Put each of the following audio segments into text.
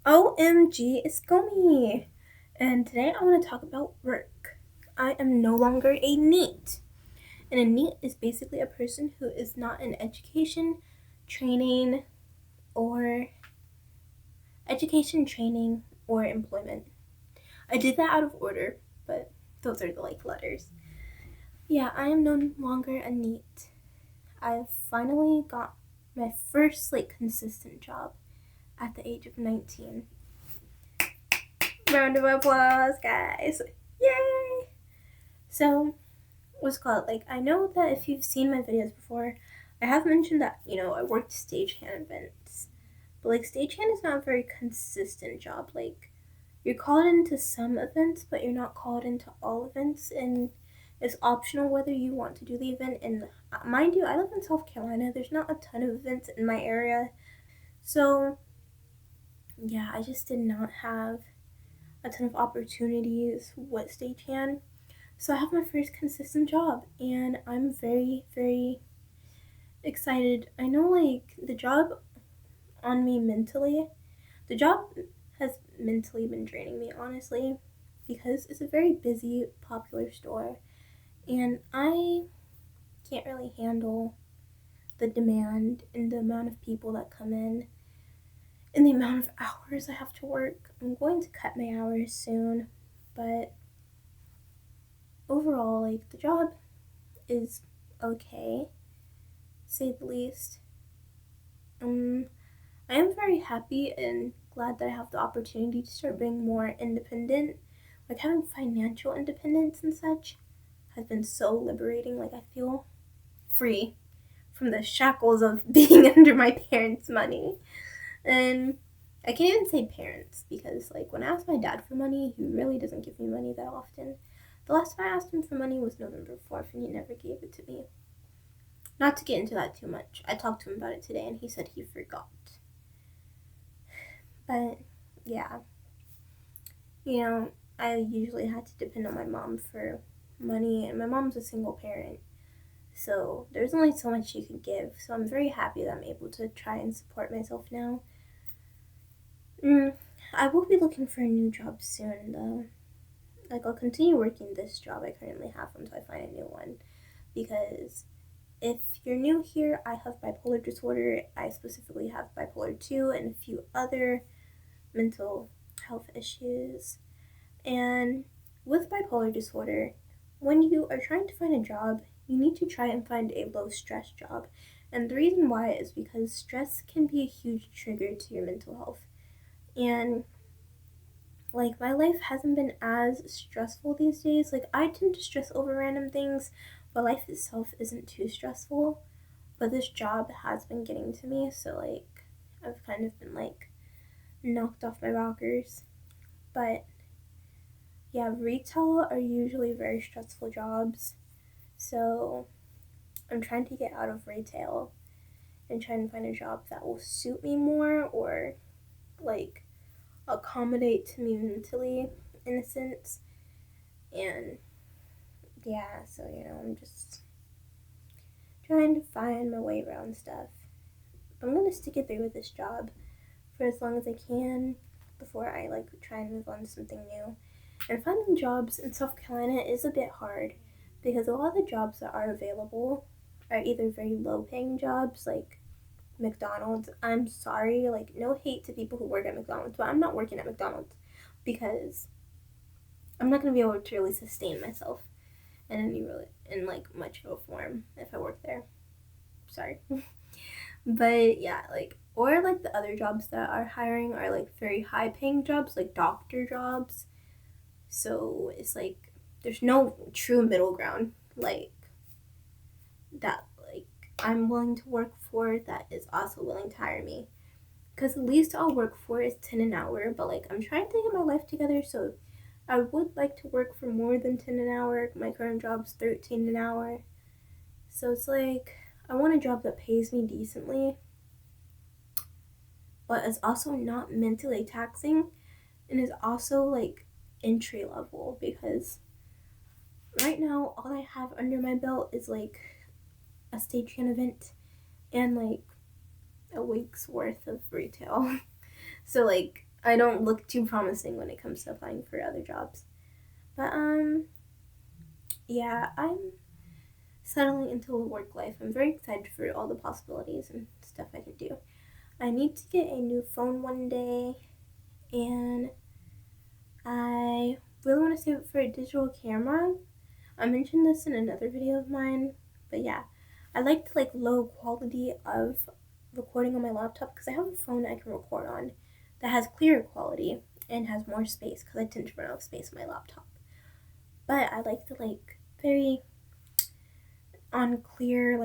OMG, it's Gomi! And today I want to talk about work. I am no longer a NEET. And a NEET is basically a person who is not in education, training, or employment. I did that out of order, but those are the letters. Yeah, I am no longer a NEET. I've finally got my first consistent job at the age of 19. Round of applause, guys. Yay! So, what's called? I know that if you've seen my videos before, I have mentioned that, I worked stagehand events. But, stagehand is not a very consistent job. You're called into some events, but you're not called into all events, and it's optional whether you want to do the event. And mind you, I live in South Carolina. There's not a ton of events in my area. So, yeah, I just did not have a ton of opportunities with stagehand. So I have my first consistent job, and I'm very, very excited. I know the job on me mentally, the job has mentally been draining me, honestly, because it's a very busy, popular store, and I can't really handle the demand and the amount of people that come in and the amount of hours I have to work. I'm going to cut my hours soon, but overall, the job is okay, to say the least. I am very happy and glad that I have the opportunity to start being more independent. Having financial independence and such has been so liberating. I feel free from the shackles of being under my parents' money. And I can't even say parents, because when I ask my dad for money, he really doesn't give me money that often. The last time I asked him for money was November 4th, and he never gave it to me. Not to get into that too much. I talked to him about it today, and he said he forgot. But, yeah. I usually had to depend on my mom for money, and my mom's a single parent. So there's only so much she can give. So I'm very happy that I'm able to try and support myself now. I will be looking for a new job soon, though. I'll continue working this job I currently have until I find a new one. Because if you're new here, I have bipolar disorder. I specifically have bipolar 2 and a few other mental health issues. And with bipolar disorder, when you are trying to find a job, you need to try and find a low stress job. And the reason why is because stress can be a huge trigger to your mental health. And my life hasn't been as stressful these days. I tend to stress over random things, but life itself isn't too stressful. But this job has been getting to me, so I've kind of been knocked off my rockers. But yeah, retail are usually very stressful jobs. So I'm trying to get out of retail and trying to find a job that will suit me more, or accommodate to me mentally, in a sense. And yeah, so I'm just trying to find my way around stuff. I'm gonna stick it through with this job for as long as I can before I try and move on to something new. And finding jobs in South Carolina is a bit hard, because a lot of the jobs that are available are either very low paying jobs, like McDonald's. I'm sorry, no hate to people who work at McDonald's, but I'm not working at McDonald's because I'm not going to be able to really sustain myself in much of a form if I work there. Sorry. But yeah, or the other jobs that are hiring are very high paying jobs, like doctor jobs. So it's there's no true middle ground that I'm willing to work for that is also willing to hire me. Because the least I'll work for is 10 an hour, but I'm trying to get my life together, so I would like to work for more than 10 an hour. My current job's 13 an hour. So it's I want a job that pays me decently, but is also not mentally taxing, and is also entry level, because right now all I have under my belt is a stagehand event and a week's worth of retail. So I don't look too promising when it comes to applying for other jobs. But yeah, I'm settling into a work life. I'm very excited for all the possibilities and stuff I can do. I need to get a new phone one day, and I really want to save it for a digital camera. I mentioned this in another video of mine, but yeah, I like the low quality of recording on my laptop because I have a phone I can record on that has clearer quality and has more space because I tend to run out of space on my laptop. But I like the very unclear,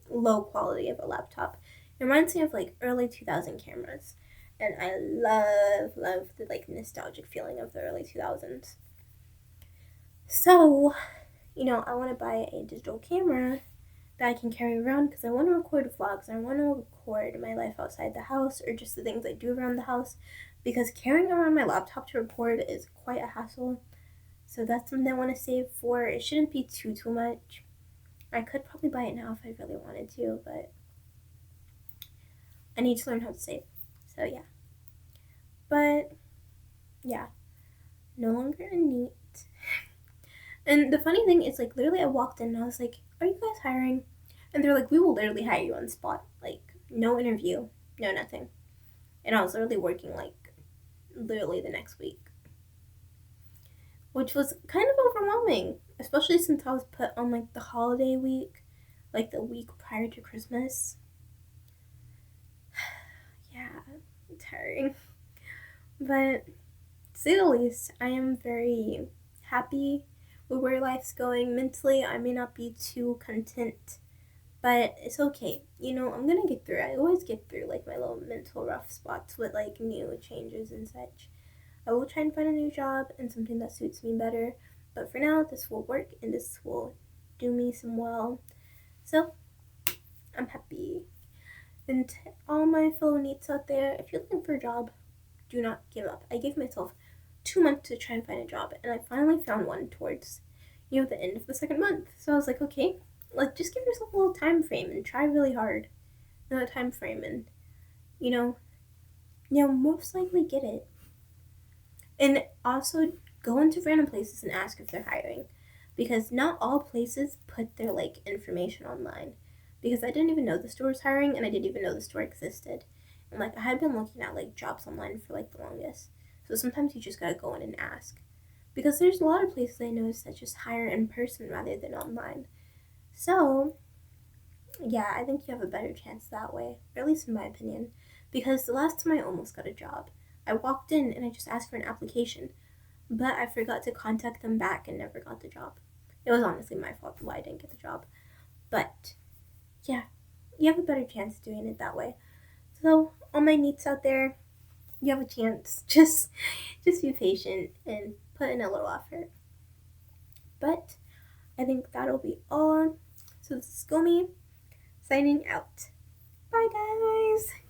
low quality of a laptop. It reminds me of early 2000 cameras, and I love the nostalgic feeling of the early 2000s. So, I want to buy a digital camera that I can carry around because I want to record vlogs. I want to record my life outside the house or just the things I do around the house, because carrying around my laptop to record is quite a hassle. So that's something I want to save for. It shouldn't be too much. I could probably buy it now if I really wanted to, but I need to learn how to save. So yeah. But yeah, no longer a neat. And the funny thing is, literally I walked in and I was like, are you guys hiring? And they're like, we will literally hire you on the spot. No interview, no nothing. And I was literally working literally the next week, which was kind of overwhelming, especially since I was put on the holiday week, the week prior to Christmas. Yeah, tiring. But to say the least, I am very happy with where life's going. Mentally, I may not be too content, but it's okay. I'm gonna get through it. I always get through my little mental rough spots with new changes and such. I will try and find a new job and something that suits me better, but for now, this will work and this will do me some well. So, I'm happy. And to all my fellow neets out there, if you're looking for a job, do not give up. I gave myself 2 months to try and find a job, and I finally found one towards, the end of the second month. So I was like, okay, just give yourself a little time frame and try really hard in that time frame, and most likely get it. And also go into random places and ask if they're hiring, because not all places put their information online. Because I didn't even know the store was hiring, and I didn't even know the store existed. And I had been looking at jobs online for the longest. So sometimes you just gotta go in and ask. Because there's a lot of places I noticed that just hire in person rather than online. So yeah, I think you have a better chance that way, or at least in my opinion. Because the last time I almost got a job, I walked in and I just asked for an application, but I forgot to contact them back and never got the job. It was honestly my fault why I didn't get the job. But yeah, you have a better chance doing it that way. So all my neets out there, you have a chance. Just be patient and put in a little effort. But I think that'll be all. So this is Gomi signing out. Bye guys!